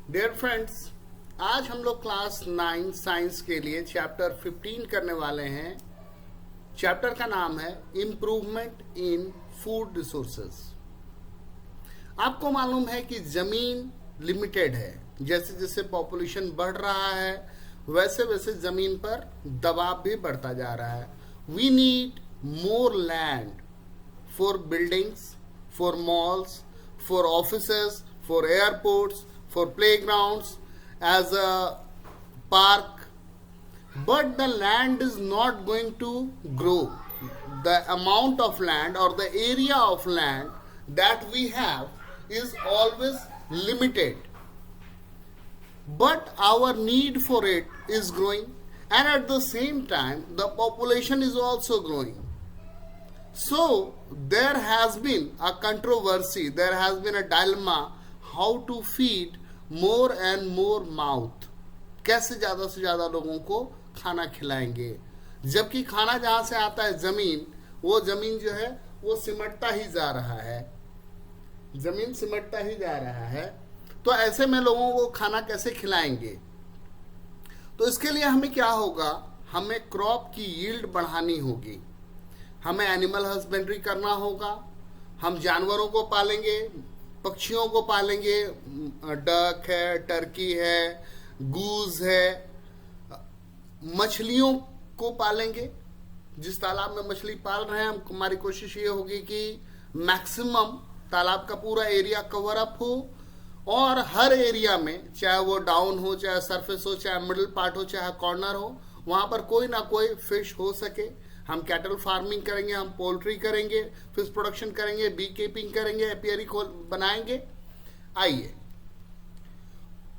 Dear friends, आज हम लोग क्लास 9 साइंस के लिए चैप्टर 15 करने वाले हैं। चैप्टर का नाम है इम्प्रूवमेंट इन फूड रिसोर्सेज। आपको मालूम है कि जमीन लिमिटेड है। जैसे जैसे पॉपुलेशन बढ़ रहा है वैसे वैसे जमीन पर दबाव भी बढ़ता जा रहा है। We need more land for buildings, for malls, for offices, for airports, for playgrounds, as a park, but the land is not going to grow. The amount of land or the area of land that we have is always limited, but our need for it is growing, and at the same time the population is also growing. So there has been a controversy, there has been a dilemma how to feed more and more mouth. कैसे ज्यादा से ज्यादा लोगों को खाना खिलाएंगे, जबकि खाना जहां से आता है जमीन, वो जमीन जो है वो सिमटता ही जा रहा है, जमीन सिमटता ही जा रहा है। तो ऐसे में लोगों को खाना कैसे खिलाएंगे? तो इसके लिए हमें क्या होगा, हमें क्रॉप की यील्ड बढ़ानी होगी, हमें एनिमल हस्बेंड्री करना होगा, हम जानवरों को पालेंगे, पक्षियों को पालेंगे, डक है, टर्की है, गूज है, मछलियों को पालेंगे। जिस तालाब में मछली पाल रहे हैं हमारी कोशिश ये होगी कि मैक्सिमम तालाब का पूरा एरिया कवर अप हो, और हर एरिया में, चाहे वो डाउन हो, चाहे सरफेस हो, चाहे मिडिल पार्ट हो, चाहे कॉर्नर हो, वहां पर कोई ना कोई फिश हो सके। हम कैटल फार्मिंग करेंगे, हम पोल्ट्री करेंगे, फिश प्रोडक्शन करेंगे, बी कीपिंग करेंगे, एपियरी बनाएंगे। आइए,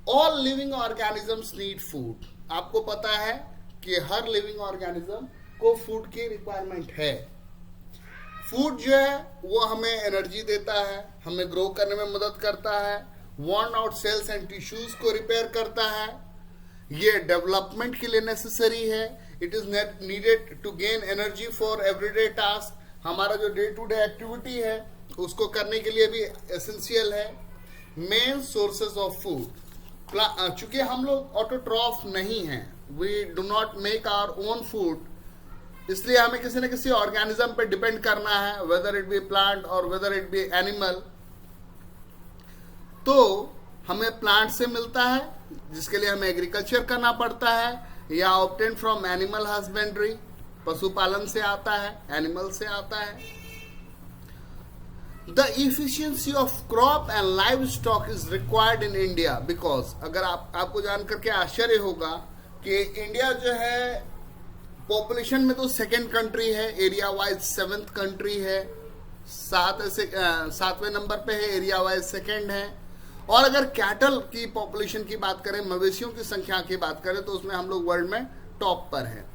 all living organisms need food. आपको पता है कि हर लिविंग ऑर्गेनिज्म को फूड की रिक्वायरमेंट है। फूड जो है वो हमें एनर्जी देता है, हमें ग्रो करने में मदद करता है, worn out cells and tissues को रिपेयर करता है, ये डेवलपमेंट के लिए नेसेसरी है। It is needed to gain energy for everyday task. हमारा जो डे टू डे एक्टिविटी है उसको करने के लिए भी एसेंशियल है। मेन सोर्सेज ऑफ फूड, चूंकि हम लोग ऑटोट्रॉफ नहीं हैं, we do not make our own food, इसलिए हमें किसी न किसी ऑर्गेनिज्म पे डिपेंड करना है, वेदर इट बी प्लांट और वेदर इट बी एनिमल। तो हमें प्लांट से मिलता है, जिसके लिए हमें एग्रीकल्चर करना पड़ता है, या ऑब्टेन फ्रॉम एनिमल हस्बेंड्री, पशुपालन से आता है, एनिमल से आता है। The efficiency of crop and live stock is required in India because, अगर आपको जान करके आश्चर्य होगा कि इंडिया जो है पॉपुलेशन में तो सेकेंड कंट्री है, एरिया वाइज 7th कंट्री है, 7वें नंबर पे है, एरिया वाइज सेकेंड है। और अगर कैटल की पॉपुलेशन की बात करें, मवेशियों की संख्या की बात करें, तो उसमें हम लोग वर्ल्ड में टॉप पर हैं।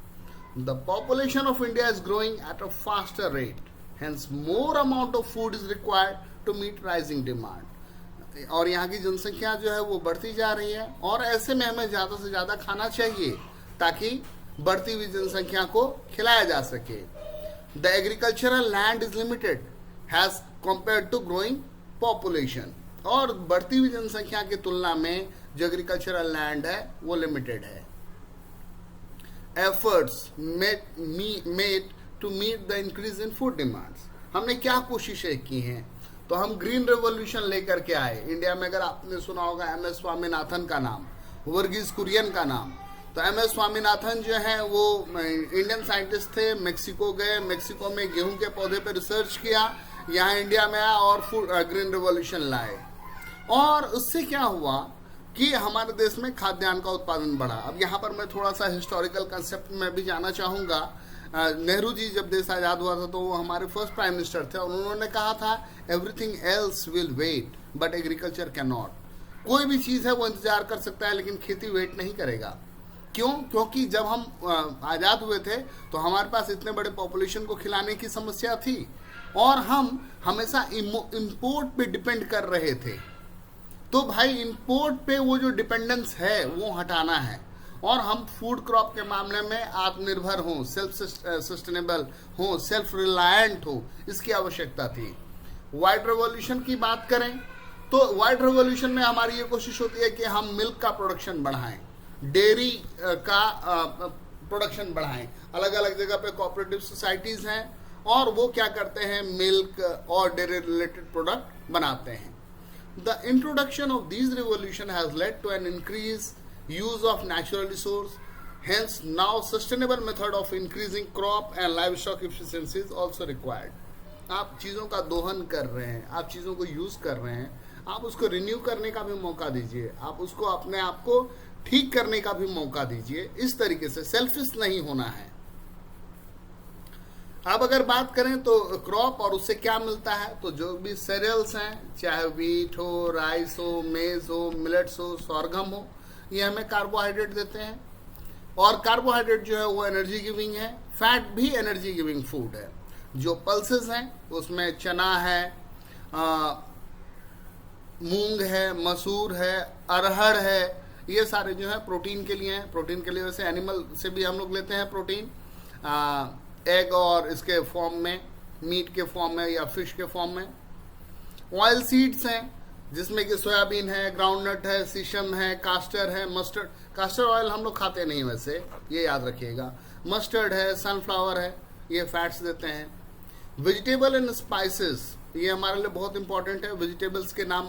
The population of India is growing at a faster rate, hence more amount of food is required to meet rising demand. और यहाँ की जनसंख्या जो है वो बढ़ती जा रही है, और ऐसे में हमें ज्यादा से ज्यादा खाना चाहिए ताकि बढ़ती हुई जनसंख्या को खिलाया जा सके। The agricultural land is limited has compared to growing population, और बढ़ती हुई जनसंख्या की तुलना में जो एग्रीकल्चरल लैंड है वो लिमिटेड है। Efforts made to meet the increase in food demands. हमने क्या कोशिशें की हैं? तो हम ग्रीन रेवोल्यूशन लेकर के आए। इंडिया में अगर आपने सुना होगा MS स्वामीनाथन का नाम, वर्गीज कुरियन का नाम, तो MS स्वामीनाथन जो है वो इंडियन साइंटिस्ट थे, मेक्सिको गए, मेक्सिको में गेहूं के पौधे पर रिसर्च किया, यहाँ इंडिया में आया और फूड ग्रीन रेवोल्यूशन लाए। और उससे क्या हुआ कि हमारे देश में खाद्यान्न का उत्पादन बढ़ा। अब यहाँ पर मैं थोड़ा सा हिस्टोरिकल कंसेप्ट में भी जाना चाहूँगा। नेहरू जी जब देश आज़ाद हुआ था तो वो हमारे फर्स्ट प्राइम मिनिस्टर थे, और उन्होंने कहा था everything else will wait but agriculture can not. कोई भी चीज़ है वो इंतजार कर सकता है, लेकिन खेती वेट नहीं करेगा। क्यों? क्योंकि जब हम आज़ाद हुए थे तो हमारे पास इतने बड़े पॉपुलेशन को खिलाने की समस्या थी, और हम हमेशा इम्पोर्ट पे डिपेंड कर रहे थे। तो भाई इंपोर्ट पे वो जो डिपेंडेंस है वो हटाना है, और हम फूड क्रॉप के मामले में आत्मनिर्भर हों, सेल्फ सस्टेनेबल हों, सेल्फ रिलायंट हो, इसकी आवश्यकता थी। व्हाइट रेवोल्यूशन की बात करें तो व्हाइट रेवोल्यूशन में हमारी ये कोशिश होती है कि हम मिल्क का प्रोडक्शन बढ़ाएं, डेयरी का प्रोडक्शन बढ़ाएं। अलग अलग जगह पे कोऑपरेटिव सोसाइटीज हैं और वो क्या करते हैं, मिल्क और डेयरी रिलेटेड प्रोडक्ट बनाते हैं। The introduction of this revolution has led to an increase use of natural resource, hence now sustainable method of increasing crop and livestock efficiency is also required. आप चीज़ों का दोहन कर रहे हैं, आप चीज़ों को यूज़ कर रहे हैं, आप उसको रिन्यू करने का भी मौका दीजिए, आप उसको अपने आप को ठीक करने का भी मौका दीजिए। इस तरीके से सेल्फिश नहीं होना है। अब अगर बात करें तो क्रॉप और उससे क्या मिलता है, तो जो भी सीरियल्स हैं, चाहे व्हीट हो, राइस हो, मेज हो, मिलेट्स हो, सोरगम हो, ये हमें कार्बोहाइड्रेट देते हैं। और कार्बोहाइड्रेट जो है वो एनर्जी गिविंग है, फैट भी एनर्जी गिविंग फूड है। जो पल्सेस हैं उसमें चना है, मूंग है, मसूर है, अरहर है, ये सारे जो है प्रोटीन के लिए हैं। प्रोटीन के लिए वैसे एनिमल से भी हम लोग लेते हैं प्रोटीन, एग और इसके फॉर्म में, मीट के फॉर्म में या फिश के फॉर्म में। ऑयल सीड्स हैं जिसमें कि सोयाबीन है, ग्राउंडनट है, सीशम है, कास्टर है, मस्टर्ड। कास्टर ऑयल हम लोग खाते नहीं वैसे, ये याद रखिएगा। मस्टर्ड है, सनफ्लावर है, ये फैट्स देते हैं। वेजिटेबल एंड स्पाइसेस, ये हमारे लिए बहुत इंपॉर्टेंट है। वेजिटेबल्स के नाम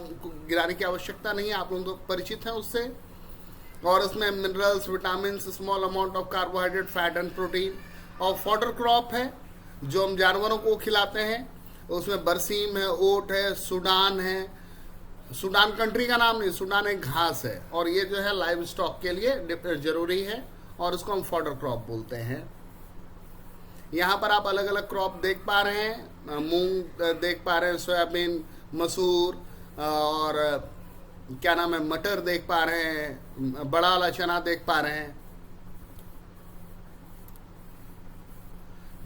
गिराने की आवश्यकता नहीं है, आप लोग तो परिचित हैं उससे। और इसमें minerals, vitamin, small amount of carbohydrate, fat and protein. और फॉडर क्रॉप है जो हम जानवरों को खिलाते हैं, उसमें बरसीम है, ओट है, सूडान है। सूडान कंट्री का नाम नहीं, सूडान एक घास है, और ये जो है लाइव स्टॉक के लिए जरूरी है और इसको हम फॉडर क्रॉप बोलते हैं। यहाँ पर आप अलग अलग क्रॉप देख पा रहे हैं, मूंग देख पा रहे हैं, सोयाबीन, मसूर और क्या नाम है, मटर देख पा रहे हैं, बड़ा वाला चना देख पा रहे हैं।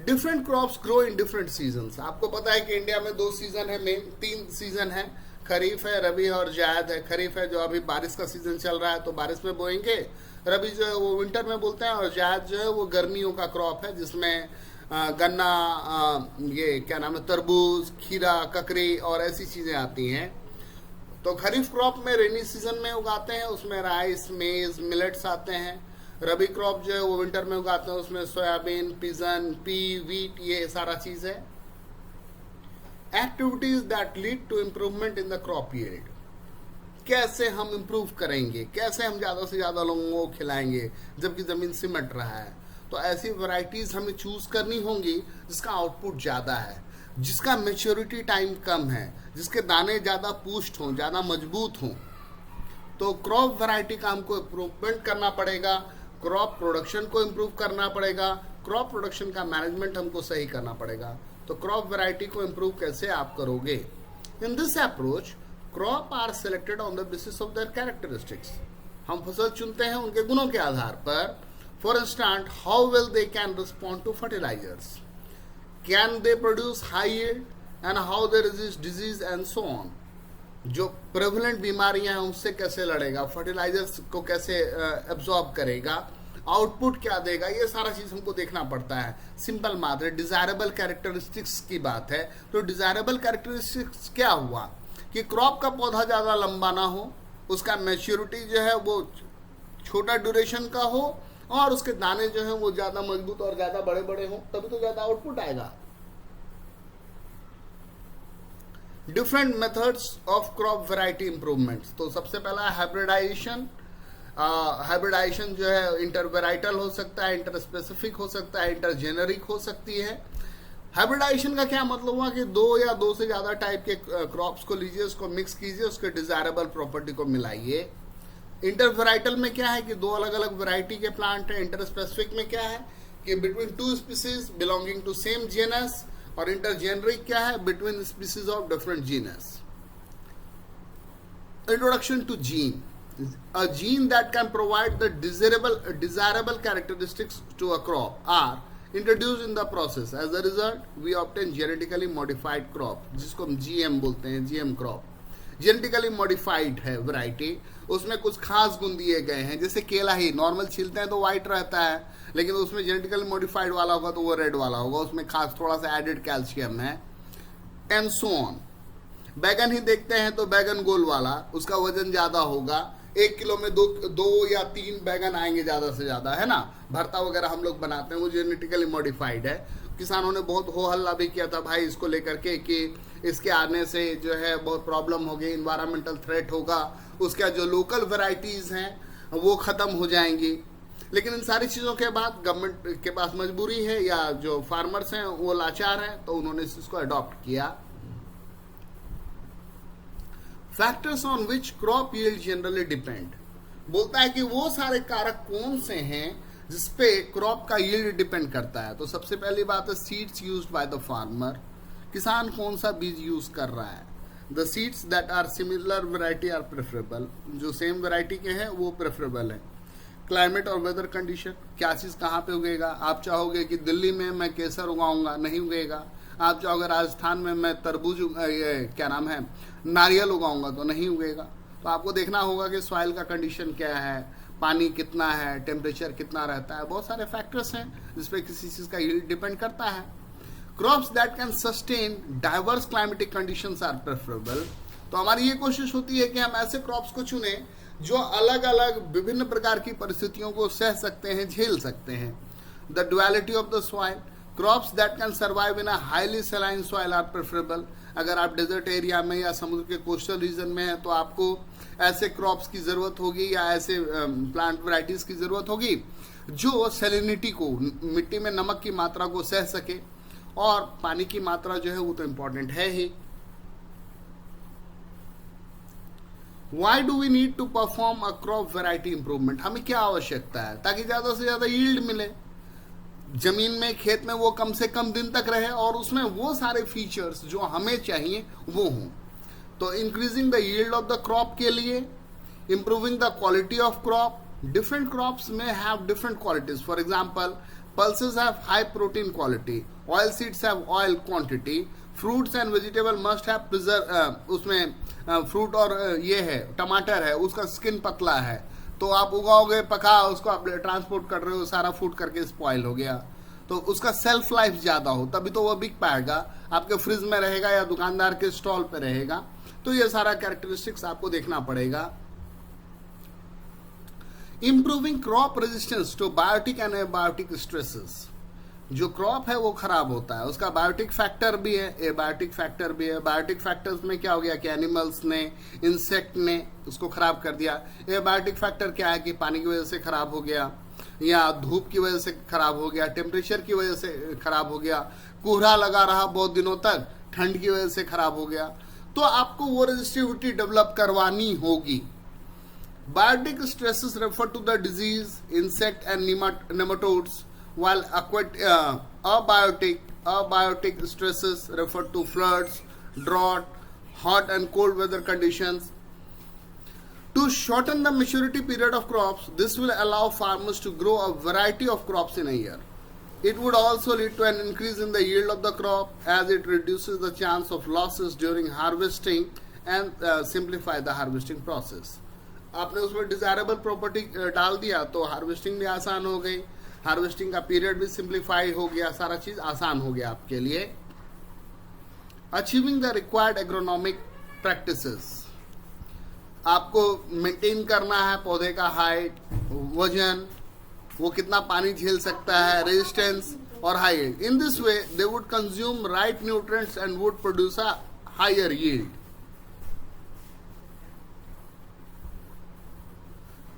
Different crops grow in different seasons. आपको पता है कि इंडिया में 2 सीजन है, मेन 3 सीजन है, खरीफ है, रबी और जायद है। खरीफ है जो अभी बारिश का सीजन चल रहा है तो बारिश में बोएंगे, रबी जो है वो विंटर में बोलते हैं, और जायद जो है वो गर्मियों का क्रॉप है जिसमें गन्ना, ये क्या नाम है, तरबूज, खीरा, ककड़ी और ऐसी चीज़ें आती हैं। तो खरीफ क्रॉप में रेनी सीजन में उगाते हैं, उसमें राइस, मेज, मिलेट्स आते हैं। रबी क्रॉप जो है वो विंटर में उगाते हैं, उसमें सोयाबीन, पिजन, पी, वीट, ये सारा चीज़ है। Activities that lead to improvement in the crop yield. कैसे हम इम्प्रूव करेंगे, कैसे हम ज़्यादा से ज़्यादा लोगों को खिलाएंगे जबकि ज़मीन सिमट रहा है। तो ऐसी वैरायटीज हमें चूज करनी होंगी जिसका आउटपुट ज़्यादा है, जिसका मैच्योरिटी टाइम कम है, जिसके दाने ज़्यादा पुष्ट हों, ज़्यादा मजबूत हों। तो क्रॉप वैरायटी का हमको इम्प्रूवमेंट करना पड़ेगा, क्रॉप प्रोडक्शन को इम्प्रूव करना पड़ेगा, क्रॉप प्रोडक्शन का मैनेजमेंट हमको सही करना पड़ेगा। तो क्रॉप वैरायटी को इम्प्रूव कैसे आप करोगे? In this approach crop are selected on the basis of their characteristics. हम फसल चुनते हैं उनके गुणों के आधार पर। For instant, how well they can respond to fertilizers, can they produce high yield, and how they resist disease and so on. जो प्रेवलेंट बीमारियां हैं उससे कैसे लड़ेगा, फर्टिलाइजर्स को कैसे एब्जॉर्ब करेगा, आउटपुट क्या देगा, ये सारा चीज हमको देखना पड़ता है। सिंपल बात है, डिजायरेबल कैरेक्टरिस्टिक्स की बात है। तो डिजायरेबल कैरेक्टरिस्टिक्स क्या हुआ कि क्रॉप का पौधा ज़्यादा लंबा ना हो, उसका मैच्योरिटी जो है वो छोटा ड्यूरेशन का हो, और उसके दाने जो है वो ज़्यादा मजबूत और ज़्यादा बड़े बड़े हों, तभी तो ज़्यादा आउटपुट आएगा। Different methods of crop variety improvements. तो सबसे पहला हाइब्रिडाइजेशन। हाइब्रिडाइजेशन जो है इंटरवेराइटल हो सकता है, इंटर स्पेसिफिक हो सकता है, इंटर जेनरिक हो सकती है। हाइब्रिडाइजेशन का क्या मतलब हुआ कि 2 या 2 से ज़्यादा टाइप के क्रॉप्स को लीजिए, उसको मिक्स कीजिए, उसके डिजायरेबल प्रॉपर्टी को मिलाइए। इंटरवेराइटल में क्या है कि 2 अलग अलग वैरायटी के प्लांट है। इंटर स्पेसिफिक में क्या है कि between 2 species belonging to same genus. और इंटर जेनरिक क्या है, between species of different genus. Introduction to gene. A gene that can provide the desirable characteristics to a crop are introduced in the process. As a result, we obtain genetically modified crop, जिसको हम GM बोलते हैं, GM crop. Genetically modified है variety, उसमें कुछ खास गुण दिए गए हैं। जैसे केला ही नॉर्मल छीलते हैं तो वाइट रहता है, लेकिन उसमें जेनेटिकली मॉडिफाइड वाला होगा तो वो रेड वाला होगा, उसमें खास थोड़ा सा एडेड कैल्शियम है, एंड सो ऑन। बैगन ही देखते हैं तो बैगन गोल वाला, उसका वजन ज्यादा होगा, 1 किलो में दो या 3 बैगन आएंगे ज्यादा से ज्यादा, है ना। भरता वगैरह हम लोग बनाते हैं, वो जेनेटिकली मॉडिफाइड है। किसानों ने बहुत हो हल्ला भी किया था भाई इसको लेकर के कि इसके आने से जो है बहुत प्रॉब्लम होगी, इन्वायरमेंटल थ्रेट होगा, उसके जो लोकल वेराइटीज हैं वो खत्म हो जाएंगी। लेकिन इन सारी चीजों के बाद गवर्नमेंट के पास मजबूरी है या जो फार्मर्स हैं वो लाचार हैं, तो उन्होंने इस चीज को अडॉप्ट किया। Factors on which crop yield generally depend, बोलता है कि वो सारे कारक कौन से हैं जिसपे क्रॉप का यील्ड डिपेंड करता है। तो सबसे पहली बात है seeds used by the farmer, किसान कौन सा बीज यूज कर रहा है। The seeds that are similar variety are preferable, जो सेम वैरायटी के हैं वो प्रेफरेबल है। क्लाइमेट और वेदर कंडीशन, क्या चीज कहाँ पे उगेगा। आप चाहोगे कि दिल्ली में मैं केसर उगाऊंगा, नहीं उगेगा। आप चाहोगे राजस्थान में मैं तरबूज क्या नाम है नारियल उगाऊंगा, तो नहीं उगेगा। तो आपको देखना होगा कि सॉइल का कंडीशन क्या है, पानी कितना है, टेम्परेचर कितना रहता है, बहुत सारे फैक्टर्स हैं जिसपे किसी चीज का यील्ड डिपेंड करता है। Crops that can sustain diverse climatic conditions are preferable, तो हमारी ये कोशिश होती है कि हम ऐसे क्रॉप्स को चुने जो अलग अलग विभिन्न प्रकार की परिस्थितियों को सह सकते हैं, झेल सकते हैं। The duality of the soil, crops that can survive in a highly saline soil are preferable. अगर आप डेजर्ट एरिया में या समुद्र के कोस्टल रीजन में हैं तो आपको ऐसे क्रॉप्स की जरूरत होगी या ऐसे प्लांट वैरायटीज की जरूरत होगी जो सैलिनिटी को, मिट्टी में नमक की मात्रा को सह सके, और पानी की मात्रा जो है वो तो इंपॉर्टेंट है ही। Why do we need to perform a crop variety improvement? हमें क्या आवश्यकता है ताकि ज्यादा से ज्यादा यील्ड मिले, जमीन में खेत में वो कम से कम दिन तक रहे और उसमें वो सारे फीचर्स जो हमें चाहिए वो हों। तो increasing the yield of the crop के लिए, improving the quality of crop, different crops में have different qualities. For example pulses have high protein quality, oil seeds have oil quantity, fruits and vegetable must have preserve, उसमें fruit और ये है टमाटर है उसका स्किन पतला है, तो आप उगाओगे पका उसको आप ट्रांसपोर्ट कर रहे हो, सारा फूड करके स्पॉइल हो गया, तो उसका सेल्फ लाइफ ज्यादा हो तभी तो वो बिक पाएगा, आपके फ्रिज में रहेगा या दुकानदार के स्टॉल पे रहेगा। तो ये सारा कैरेक्टरिस्टिक्स आपको देखना पड़ेगा। Improving crop resistance to biotic and abiotic stresses, जो क्रॉप है वो खराब होता है, उसका बायोटिक फैक्टर भी है, एबायोटिक फैक्टर भी है। बायोटिक फैक्टर्स में क्या हो गया कि एनिमल्स ने, इंसेक्ट ने उसको खराब कर दिया। एबायोटिक फैक्टर क्या है कि पानी की वजह से खराब हो गया, या धूप की वजह से खराब हो गया, टेम्परेचर की वजह से खराब हो गया, कोहरा लगा रहा बहुत दिनों तक, ठंड की वजह से खराब हो गया। तो आपको वो रेजिस्टिविटी डेवलप करवानी होगी। Biotic stresses refer to the disease, insect and nematodes, while abiotic stresses refer to floods, drought, hot and cold weather conditions. To shorten the maturity period of crops, this will allow farmers to grow a variety of crops in a year. It would also lead to an increase in the yield of the crop as it reduces the chance of losses during harvesting and simplify the harvesting process. आपने उसमें desirable property डाल दिया तो harvesting भी आसान हो गई, harvesting का पीरियड भी सिंप्लीफाई हो गया, सारा चीज आसान हो गया आपके लिए। Achieving the required agronomic practices, आपको मेंटेन करना है पौधे का हाइट, वजन, वो कितना पानी झेल सकता है, रेजिस्टेंस और high yield. In this way they would consume right nutrients and would produce a higher yield.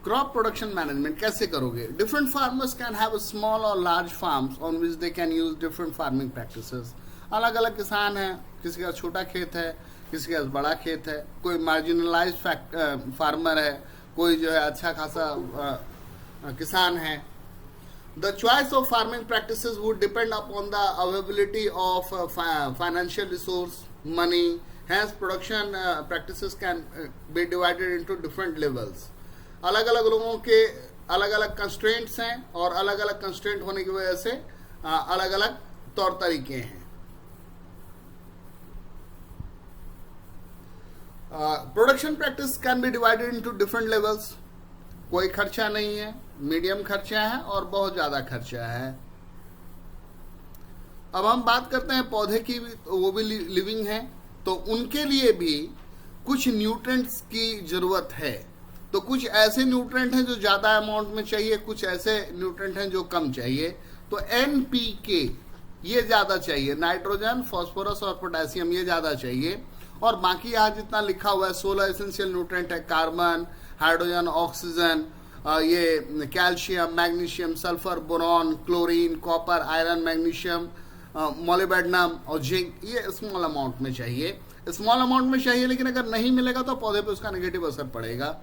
Crop production management कैसे करोगे? Different farmers can have small और large farms on which they can use different farming practices. अलग अलग किसान हैं, किसी का छोटा खेत है, किसी का बड़ा खेत है, कोई मार्जिनलाइज्ड फार्मर है, कोई जो है अच्छा खासा किसान है। The choice of farming practices would depend upon the availability of financial resource, money, hence production practices can be divided into different levels. अलग अलग लोगों के अलग अलग कंस्ट्रेंट्स हैं और अलग अलग कंस्ट्रेंट होने की वजह से अलग अलग तौर तरीके हैं। Production practice can be divided into different levels. कोई खर्चा नहीं है, मीडियम खर्चा है और बहुत ज्यादा खर्चा है। अब हम बात करते हैं पौधे की, वो भी लिविंग है, तो उनके लिए भी कुछ न्यूट्रेंट्स की जरूरत है। तो कुछ ऐसे न्यूट्रेंट हैं जो ज़्यादा अमाउंट में चाहिए, कुछ ऐसे न्यूट्रेंट हैं जो कम चाहिए। तो NPK ये ज़्यादा चाहिए, नाइट्रोजन, फास्फोरस और पोटेशियम ये ज़्यादा चाहिए। और बाकी यहाँ जितना लिखा हुआ है 16 एसेंशियल न्यूट्रेंट है, कार्बन, हाइड्रोजन, ऑक्सीजन, ये calcium, magnesium, sulphur, boron, chlorine, copper, iron, magnesium, molybdenum और जिंक, ये स्मॉल अमाउंट में चाहिए। स्मॉल अमाउंट में चाहिए, लेकिन अगर नहीं मिलेगा तो पौधे पे उसका नेगेटिव असर पड़ेगा।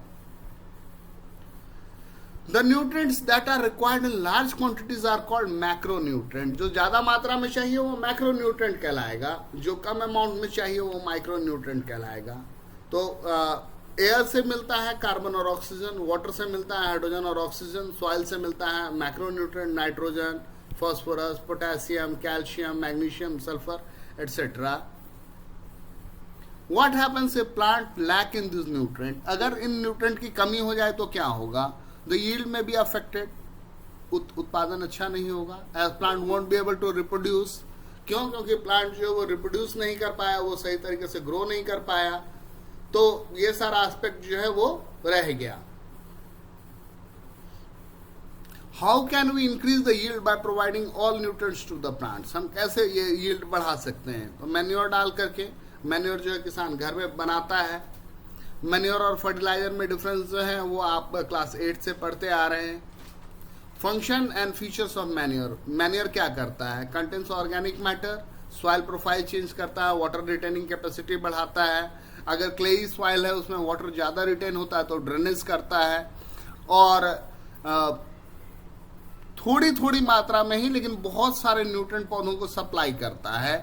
The nutrients that are required in large quantities are called macronutrient। जो ज्यादा मात्रा में चाहिए वो मैक्रोन्यूट्रेंट कहलाएगा, जो कम अमाउंट में चाहिए वो माइक्रोन्यूट्रेंट कहलाएगा। तो एयर से मिलता है कार्बन और ऑक्सीजन, वाटर से मिलता है हाइड्रोजन और ऑक्सीजन, सॉइल से मिलता है macronutrient nitrogen, phosphorus, potassium, calcium, magnesium, sulphur etcetera. What happens if plant lack in this nutrient? अगर इन न्यूट्रेंट की कमी हो जाए तो क्या होगा? The yield may be affected। उत्पादन अच्छा नहीं होगा। As plant won't be able to reproduce। क्यों? क्योंकि प्लांट जो है वो रिप्रोड्यूस नहीं कर पाया, वो सही तरीके से ग्रो नहीं कर पाया, तो ये सारा एस्पेक्ट जो है वो रह गया। How can we increase the yield by providing all nutrients to the plants? हम कैसे ये यील्ड बढ़ा सकते हैं? तो मैन्योर डाल करके, मैन्योर जो है किसान घर में बनाता है। मैन्योर और फर्टिलाइजर में डिफरेंस जो है वो आप क्लास 8 से पढ़ते आ रहे हैं। Function and features of manure. Manure क्या करता है? Contains organic matter, soil profile change करता है, वाटर रिटेनिंग कैपेसिटी बढ़ाता है। अगर क्लेई सॉइल है उसमें वाटर ज़्यादा रिटेन होता है तो ड्रेनेज करता है, और थोड़ी थोड़ी मात्रा में ही लेकिन बहुत सारे न्यूट्रिएंट पौधों को सप्लाई करता है।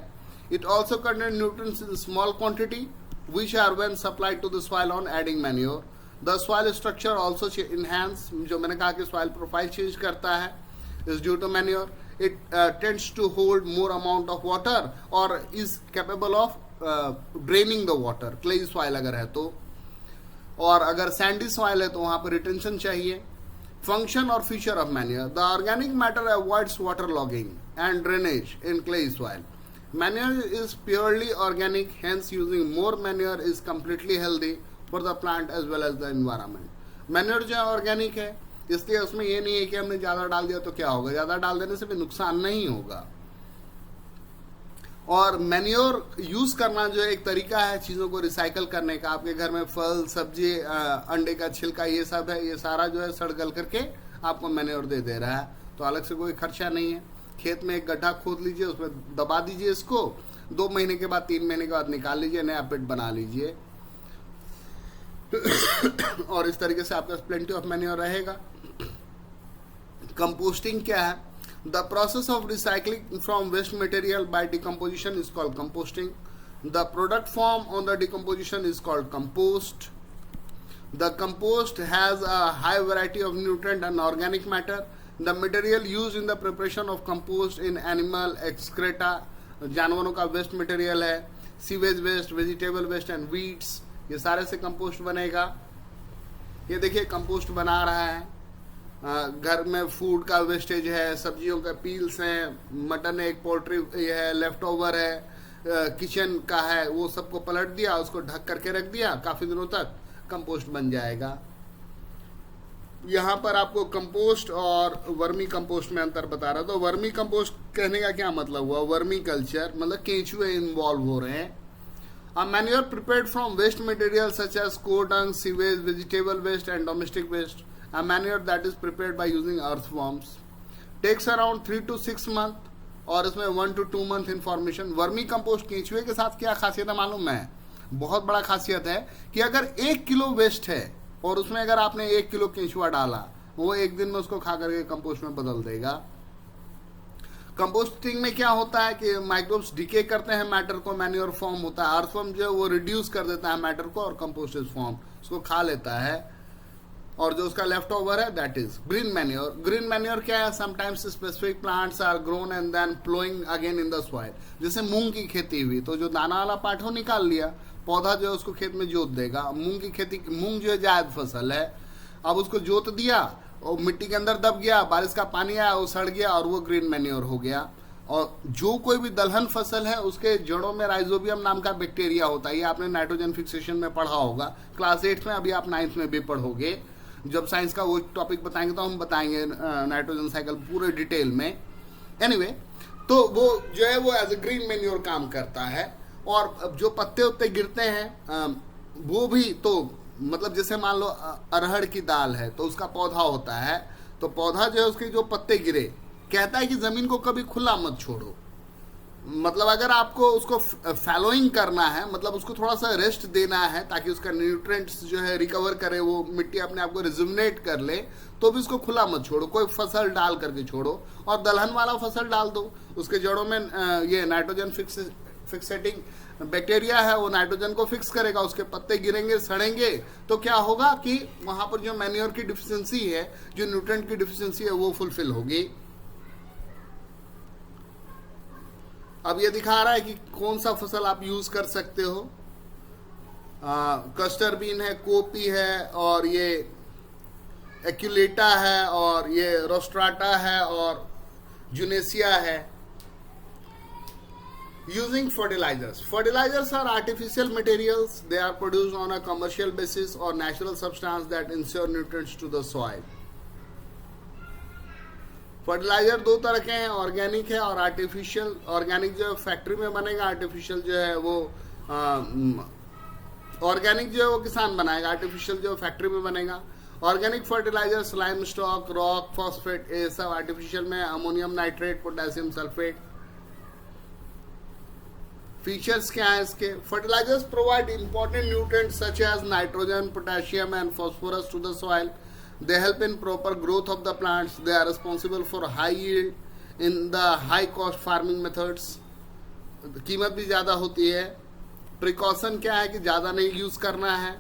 It also contain nutrients in small quantity which are when supplied to the soil on adding manure। The soil structure also enhance, जो मैंने कहा कि soil profile change करता है, is due to manure। It tends to hold more amount of water or is capable of draining the water। clay soil अगर है तो, और अगर sandy soil है तो वहाँ पर retention चाहिए। Function और feature of manure। The organic matter avoids water logging and drainage in clay soil। Manure is purely organic, hence using more manure is completely healthy for the plant as well as the environment। Manure जो है organic है, इसलिए उसमें ये नहीं है कि हमने ज़्यादा डाल दिया तो क्या होगा, ज़्यादा डाल देने से भी नुकसान नहीं होगा। और मैन्योर यूज़ करना जो है एक तरीका है चीज़ों को रिसाइकल करने का। आपके घर में फल, सब्जी, अंडे का छिलका ये सब है, ये सारा जो है सड़ गल करके आपको मैन्योर दे रहा है, तो अलग से कोई खर्चा नहीं है। खेत में एक गड्ढा खोद लीजिए, उसमें दबा दीजिए इसको, 2 महीने के बाद 3 महीने के बाद निकाल लीजिए, नया पिट बना लीजिए और इस तरीके से आपके पास प्लेंटी ऑफ मैन्योर रहेगा। कंपोस्टिंग क्या है? The process of recycling from waste material by decomposition is called composting. The product form on the decomposition is called compost. The compost has a high variety of nutrient and organic matter. The material used in the preparation of compost in animal excreta, जानवरों का waste material है, sewage waste, vegetable waste and weeds, ये सारे से compost बनेगा। ये देखिए compost बना रहा है। घर में फूड का वेस्टेज है, सब्जियों का पील्स हैं, मटन है, एक पोल्ट्री है, लेफ्ट ओवर है, किचन का है, वो सबको पलट दिया, उसको ढक करके रख दिया, काफ़ी दिनों तक कंपोस्ट बन जाएगा। यहाँ पर आपको कंपोस्ट और वर्मी कंपोस्ट में अंतर बता रहा। तो वर्मी कंपोस्ट कहने का क्या मतलब हुआ? वर्मी कल्चर मतलब केंचुए इन्वॉल्व हो रहे हैं। A manure prepared from waste material such as cow dung, sewage, vegetable waste and domestic waste. A manure that is prepared by using earthworms takes around 3 to 6 months, और इसमें 1 to 2 month information. Vermi compost केंचुए के साथ क्या खासियत है मालूम है? बहुत बड़ा खासियत है कि अगर 1 किलो वेस्ट है और उसमें अगर आपने 1 किलो केंचुआ डाला, वो 1 दिन में उसको खा करके कंपोस्ट में बदल देगा। कंपोस्टिंग में क्या होता है कि माइक्रोब्स डिके करते हैं मैटर को, मैन्योर फॉर्म होता है। अर्थवॉर्म जो है वो रिड्यूस कर देता है मैटर को और कंपोस्ट इज फॉर्म, उसको खा लेता है, और जो उसका लेफ्ट ओवर है that is green manure. Green manure क्या है? Sometimes specific plants are grown and then ploughing again in the soil. जैसे मूंग की खेती हुई तो जो दाना वाला पार्ट हो निकाल लिया, पौधा जो है उसको खेत में जोत देगा। मूंग की खेती, मूंग जो है जायद फसल है, अब उसको जोत दिया और मिट्टी के अंदर दब गया, बारिश का पानी आया, वो सड़ गया और वो ग्रीन मैन्योर हो गया। और जो कोई भी दलहन फसल है उसके जड़ों में राइजोबियम नाम का बैक्टीरिया होता है। ये आपने नाइट्रोजन फिक्सेशन में पढ़ा होगा, क्लास 8 में, अभी आप 9th में भी पढ़ोगे। जब साइंस का वो टॉपिक बताएंगे तो हम बताएंगे नाइट्रोजन साइकिल पूरे डिटेल में। एनीवे, तो वो जो है वो एज ए ग्रीन मेन्योर काम करता है। और जो पत्ते उत्ते गिरते हैं वो भी, तो मतलब जैसे मान लो अरहर की दाल है तो उसका पौधा होता है, तो पौधा जो है उसके जो पत्ते गिरे, कहता है कि जमीन को कभी खुला मत छोड़ो। मतलब अगर आपको उसको फैलोइंग करना है, मतलब उसको थोड़ा सा रेस्ट देना है ताकि उसका न्यूट्रिएंट्स जो है रिकवर करे, वो मिट्टी अपने आप को रिजुमिनेट कर ले, तो भी उसको खुला मत छोड़ो, कोई फसल डाल करके छोड़ो। और दलहन वाला फसल डाल दो, उसके जड़ों में ये नाइट्रोजन फिक्सेटिंग बैक्टीरिया है, वो नाइट्रोजन को फिक्स करेगा, उसके पत्ते गिरेंगे, सड़ेंगे, तो क्या होगा कि वहां पर जो मैन्योर की डिफिशिएंसी है, जो न्यूट्रिएंट की डिफिशिएंसी है, वो फुलफिल होगी। अब ये दिखा रहा है कि कौन सा फसल आप यूज कर सकते हो। कस्टर बीन है, कोपी है, और ये एक्यूलेटा है, और ये रोस्ट्राटा है, और जुनेसिया है। Using fertilizers. Fertilizers are artificial materials. They are produced on a commercial basis or natural substance that ensure nutrients to the soil. Fertilizer दो तरह के हैं, ऑर्गेनिक है और आर्टिफिशियल। ऑर्गेनिक जो फैक्ट्री में बनेगा, आर्टिफिशियल जो है वो ऑर्गेनिक जो है वो किसान बनाएगा, आर्टिफिशियल जो फैक्ट्री में बनेगा। Organic fertilizer slime stock, rock, phosphate, ये सब आर्टिफिशियल में ammonium nitrate, potassium sulphate. Features क्या है इसके? Fertilizers provide important nutrients such as nitrogen, potassium and phosphorus to the soil. They help in proper growth of the plants. They are responsible for high yield in the high cost farming methods. कीमत भी ज़्यादा होती है. Precaution क्या है कि ज़्यादा नहीं यूज़ करना है,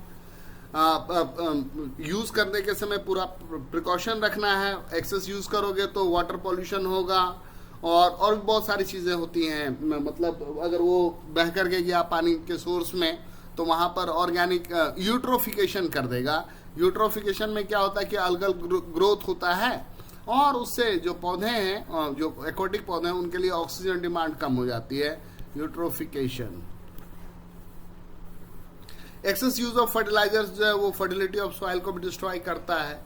यूज़ करने के समय पूरा प्रिकॉशन रखना है. एक्सेस यूज़ करोगे तो वाटर पॉल्यूशन होगा और भी बहुत सारी चीज़ें होती हैं. मतलब अगर वो बह करके गया पानी के सोर्स में तो वहाँ पर ऑर्गेनिक यूट्रोफिकेशन कर देगा. यूट्रोफिकेशन में क्या होता है कि अलगल ग्रोथ होता है और उससे जो पौधे हैं, जो एक्वाटिक पौधे हैं, उनके लिए ऑक्सीजन डिमांड कम हो जाती है. Eutrophication. Excess use of fertilizers जो है वो फर्टिलिटी ऑफ सॉइल को भी डिस्ट्रॉय करता है.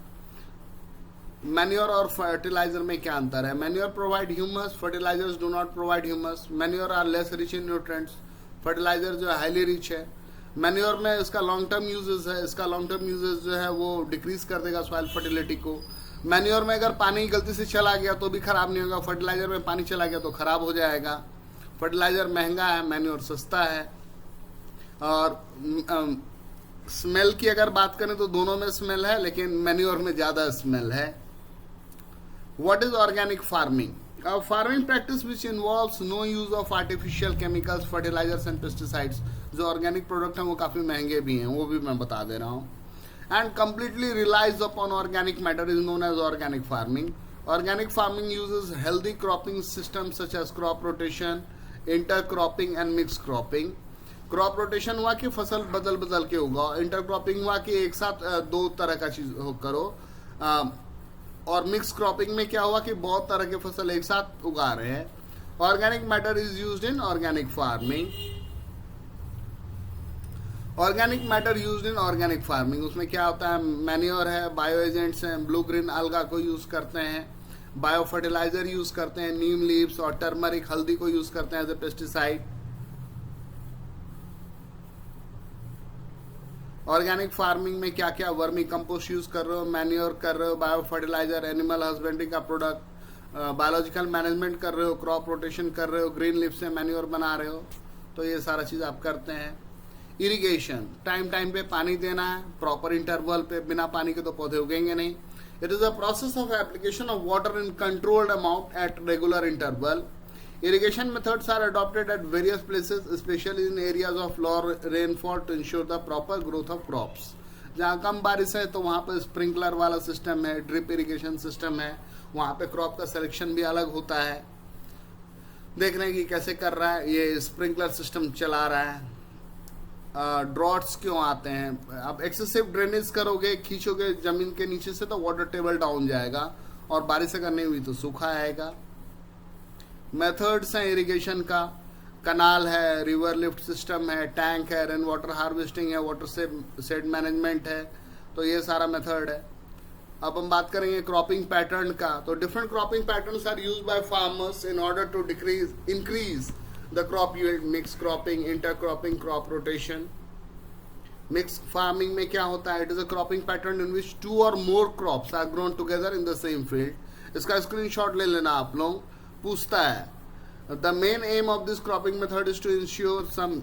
मैन्योर और फर्टिलाइजर में क्या अंतर है? Manure provide humus, fertilizers do not provide humus. Manure are less rich in nutrients, fertilizer जो है हाईली रिच है. मैन्योर में इसका लॉन्ग टर्म यूजेस है, इसका लॉन्ग टर्म यूजेस जो है वो डिक्रीज कर देगा सॉइल फर्टिलिटी को. मैन्योर में अगर पानी गलती से चला गया तो भी खराब नहीं होगा, फर्टिलाइजर में पानी चला गया तो खराब हो जाएगा. फर्टिलाइजर महंगा है, मैन्योर सस्ता है. और स्मेल की अगर बात करें तो दोनों में स्मेल है, लेकिन मैन्योर में ज़्यादा स्मेल है. What is organic farming? A farming practice which involves no use of artificial chemicals, fertilizers and pesticides. जो ऑर्गेनिक प्रोडक्ट हैं वो काफ़ी महंगे भी हैं, वो भी मैं बता दे रहा हूँ. And completely relies upon organic matter is known as organic farming. Organic farming uses healthy cropping system such as crop rotation, inter cropping and mix cropping. Crop rotation हुआ कि फसल बदल बदल के उगाओ, इंटर क्रॉपिंग हुआ कि एक साथ दो तरह का चीज करो, और मिक्स क्रॉपिंग में क्या हुआ कि बहुत तरह के फसल एक साथ उगा रहे हैं. Organic matter is used in organic farming. Organic matter used in organic farming, उसमें क्या होता है? मैन्योर है, बायो एजेंट्स हैं, ब्लू ग्रीन अलगा को यूज करते हैं, बायो फर्टिलाइजर यूज करते हैं, नीम लीव्स और टर्मरिक हल्दी को यूज करते हैं as a pesticide. Organic farming में क्या क्या? वर्मी कंपोस्ट यूज कर रहे हो, मैन्योर कर रहे हो, बायो फर्टिलाइजर, एनिमल हस्बेंड्री का प्रोडक्ट, बायोलॉजिकल मैनेजमेंट कर रहे हो, क्रॉप रोटेशन कर रहे हो, ग्रीन लीफ से मैन्योर बना रहे हो. तो ये सारा चीज आप करते हैं. इरिगेशन, टाइम टाइम पे पानी देना है, प्रॉपर इंटरवल पे. बिना पानी के तो पौधे उगेंगे नहीं. It is a process of application of water in controlled amount at regular interval. Irrigation methods are adopted at various places, especially in areas of low rainfall to ensure the proper growth of crops. जहाँ कम बारिश है तो वहाँ पे sprinkler वाला system है, drip irrigation system है, वहाँ पे क्रॉप का सिलेक्शन भी अलग होता है. देख रहे हैं कि कैसे कर रहा है, ये स्प्रिंकलर सिस्टम चला रहा है. ड्रॉट्स क्यों आते हैं? आप एक्सेसिव ड्रेनेज करोगे, खींचोगे जमीन के नीचे से तो वाटर टेबल डाउन जाएगा, और बारिश अगर नहीं हुई तो सूखा आएगा. मेथड्स हैं इरिगेशन का, कनाल है, रिवर लिफ्ट सिस्टम है, टैंक है, रेन वाटर हार्वेस्टिंग है, वाटर शेड मैनेजमेंट है, तो ये सारा मेथड है। अब हम बात करेंगे क्रॉपिंग पैटर्न का। तो different cropping patterns are used by farmers in order to increase the crop yield. Mix cropping, intercropping, crop rotation. Mix farming में क्या होता है? It is a cropping pattern in which 2 और more crops are grown together in the same field. इसका screenshot ले लेना आप लोग। पूछता है the main aim of this cropping method is to ensure some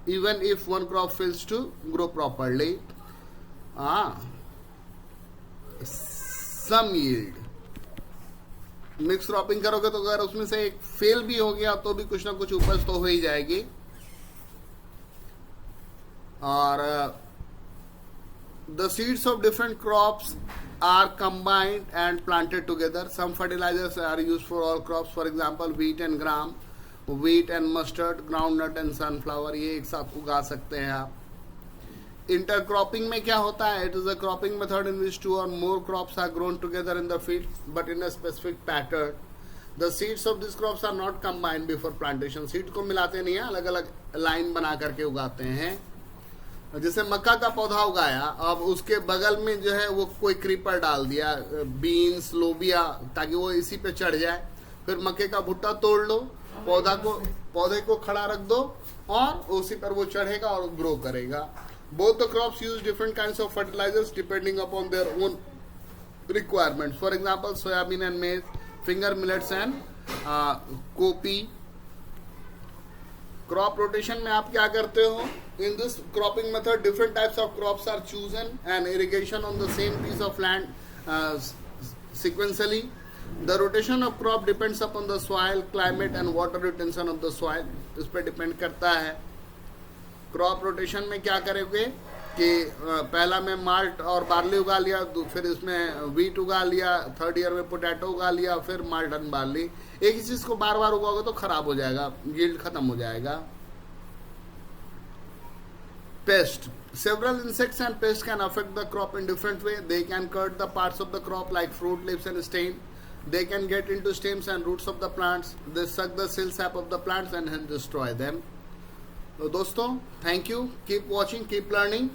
even if one crop fails to grow properly, some yield। Mix cropping करोगे तो अगर उसमें से एक फेल भी हो गया तो भी कुछ ना कुछ उपज तो हो ही जाएगी। और the seeds of different crops are combined and planted together. Some fertilizers are used for all crops, for example wheat and gram, wheat and mustard, groundnut and sunflower, ये एक साथ उगा सकते हैं आप। इंटरक्रॉपिंग में क्या होता है? It is a cropping method in which 2 और more crops are grown together in the field but in a specific pattern. The seeds of this crops are not combined before plantation. Seed को मिलाते नहीं है, अलग अलग line बना करके उगाते हैं। जैसे मक्का का पौधा उगाया, अब उसके बगल में जो है वो कोई क्रीपर डाल दिया, बीन्स, लोबिया, ताकि वो इसी पे चढ़ जाए। फिर मक्के का भुट्टा तोड़ लो, पौधे को खड़ा रख दो और उसी पर वो चढ़ेगा और ग्रो करेगा। Both the crops use different kinds of fertilizers depending upon their own requirements. For example soybean and maize, finger millets and cowpea. Crop rotation में आप क्या करते हो? In this cropping method different types of crops are chosen and irrigation on the same piece of land sequentially. The rotation of crop depends upon the soil, climate and water retention of the soil. इस पर depend करता है। Crop rotation में क्या करोगे कि पहला में माल्ट और बार्ली उगा लिया, फिर इसमें वीट उगा लिया, थर्ड ईयर में पोटैटो उगा लिया, फिर माल्ट एंड बार्ली। एक ही चीज को बार बार उगाओगे तो खराब हो जाएगा, यील्ड खत्म हो जाएगा। Pest. Several insects and pests can affect the crop in different way. They can cut the parts of the crop like fruit, leaves and stem. They can get into stems and roots of the plants. They suck the cell sap of the plants and hence destroy them. तो दोस्तों, thank you. Keep watching, keep learning.